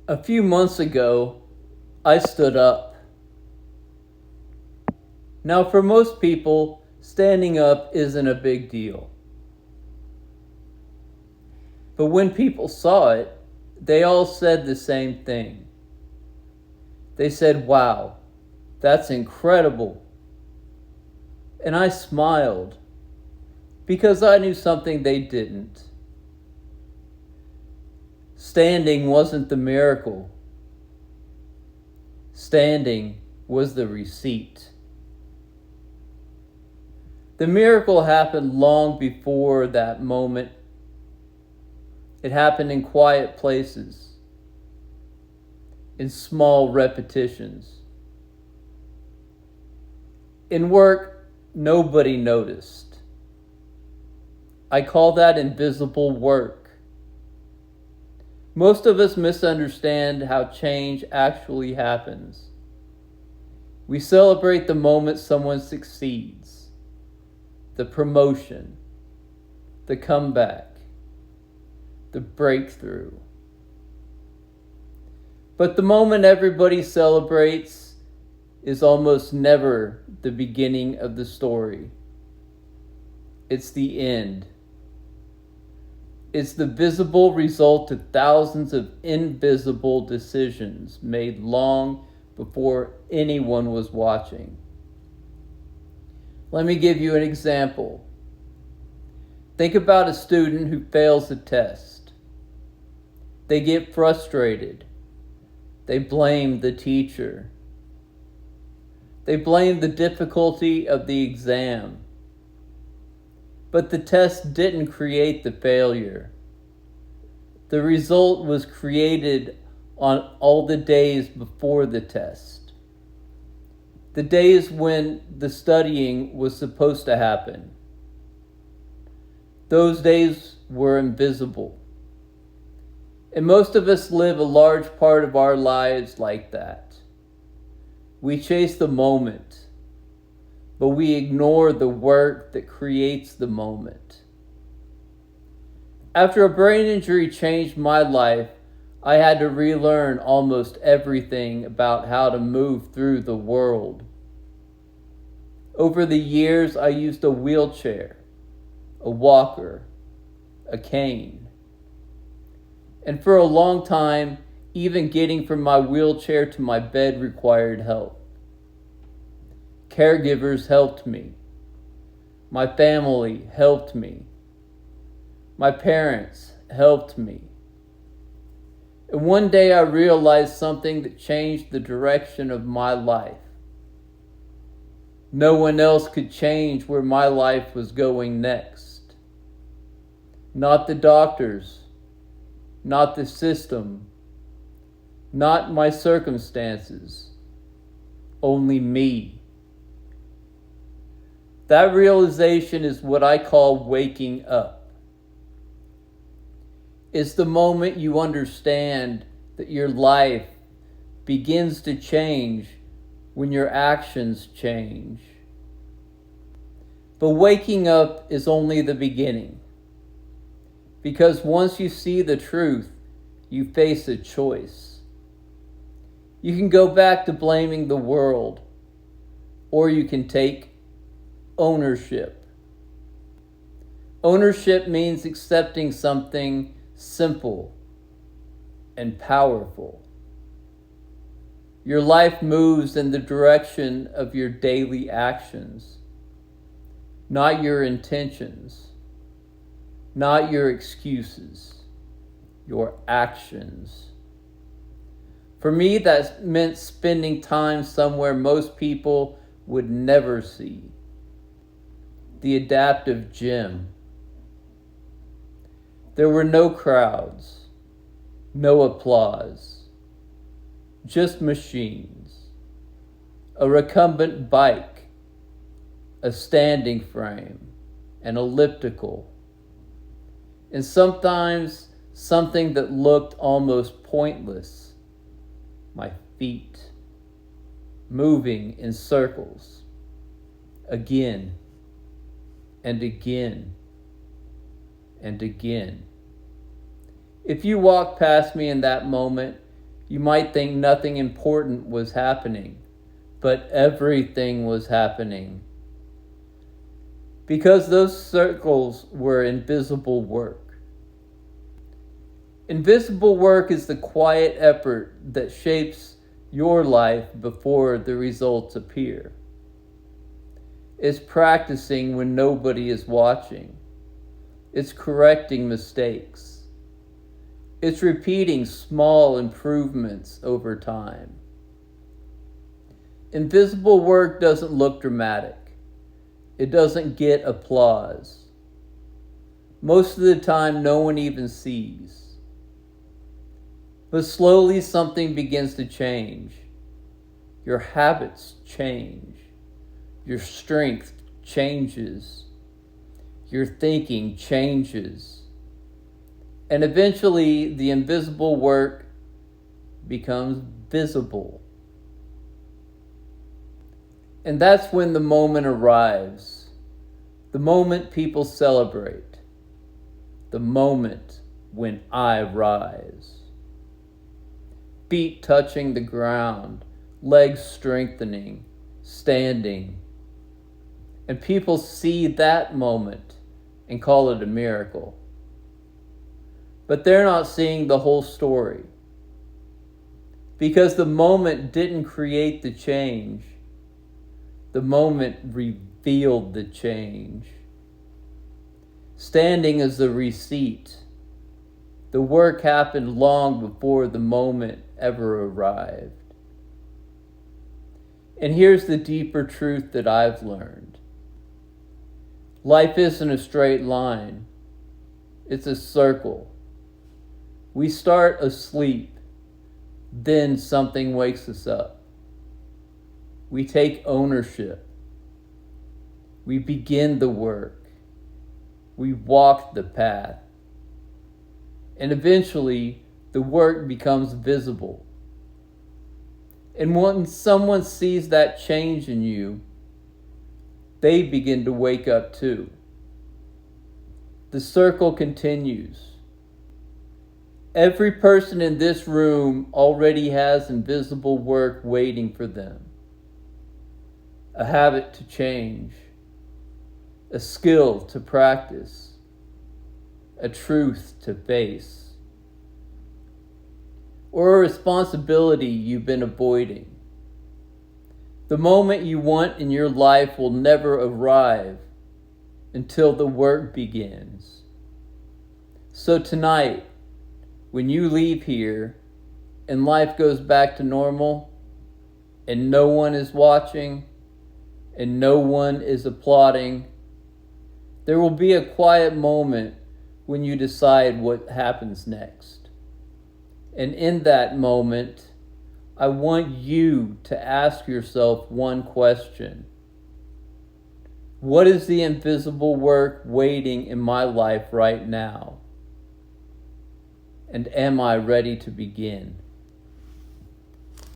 A few months ago, I stood up. Now, for most people, standing up isn't a big deal. But when people saw it, they all said the same thing. They said, "Wow, that's incredible." And I smiled because I knew something they didn't. Standing wasn't the miracle, standing was the receipt. The miracle happened long before that moment. It happened in quiet places, in small repetitions. In work, nobody noticed. I call that invisible work. Most of us misunderstand how change actually happens. We celebrate the moment someone succeeds, the promotion, the comeback, the breakthrough. But the moment everybody celebrates is almost never the beginning of the story. It's the end. It's the visible result of thousands of invisible decisions made long before anyone was watching. Let me give you an example. Think about a student who fails a test. They get frustrated. They blame the teacher. They blame the difficulty of the exam. But the test didn't create the failure. The result was created on all the days before the test. The days when the studying was supposed to happen. Those days were invisible. And most of us live a large part of our lives like that. We chase the moment, but we ignore the work that creates the moment. After a brain injury changed my life, I had to relearn almost everything about how to move through the world. Over the years, I used a wheelchair, a walker, a cane. And for a long time, even getting from my wheelchair to my bed required help. Caregivers helped me. My family helped me. My parents helped me. And one day I realized something that changed the direction of my life. No one else could change where my life was going next. Not the doctors, not the system, not my circumstances, only me. That realization is what I call waking up. It's the moment you understand that your life begins to change when your actions change. But waking up is only the beginning. Because once you see the truth, you face a choice. You can go back to blaming the world, or you can take ownership. Ownership means accepting something simple and powerful. Your life moves in the direction of your daily actions, not your intentions, not your excuses, your actions. For me, that meant spending time somewhere most people would never see. The adaptive gym. There were no crowds, no applause, just machines, a recumbent bike, a standing frame, an elliptical, and sometimes something that looked almost pointless, my feet, moving in circles, again and again and again. If you walked past me in that moment, You might think nothing important was happening, but everything was happening. Because those circles were invisible work. Invisible work is the quiet effort that shapes your life before the results appear. It's practicing when nobody is watching. It's correcting mistakes. It's repeating small improvements over time. Invisible work doesn't look dramatic. It doesn't get applause. Most of the time, no one even sees. But slowly something begins to change. Your habits change. Your strength changes. Your thinking changes. And eventually, the invisible work becomes visible. And that's when the moment arrives. The moment people celebrate. The moment when I rise. Feet touching the ground, legs strengthening, standing. And people see that moment and call it a miracle. But they're not seeing the whole story. Because the moment didn't create the change. The moment revealed the change. Standing is the receipt. The work happened long before the moment ever arrived. And here's the deeper truth that I've learned. Life isn't a straight line. It's a circle. We start asleep, then something wakes us up. We take ownership. We begin the work. We walk the path. And eventually, the work becomes visible. And when someone sees that change in you, they begin to wake up too. The circle continues. Every person in this room already has invisible work waiting for them. A habit to change, a skill to practice, a truth to face, or a responsibility you've been avoiding. The moment you want in your life will never arrive until the work begins. So tonight, when you leave here and life goes back to normal and no one is watching, and no one is applauding, there will be a quiet moment when you decide what happens next. And in that moment, I want you to ask yourself one question. What is the invisible work waiting in my life right now? And am I ready to begin?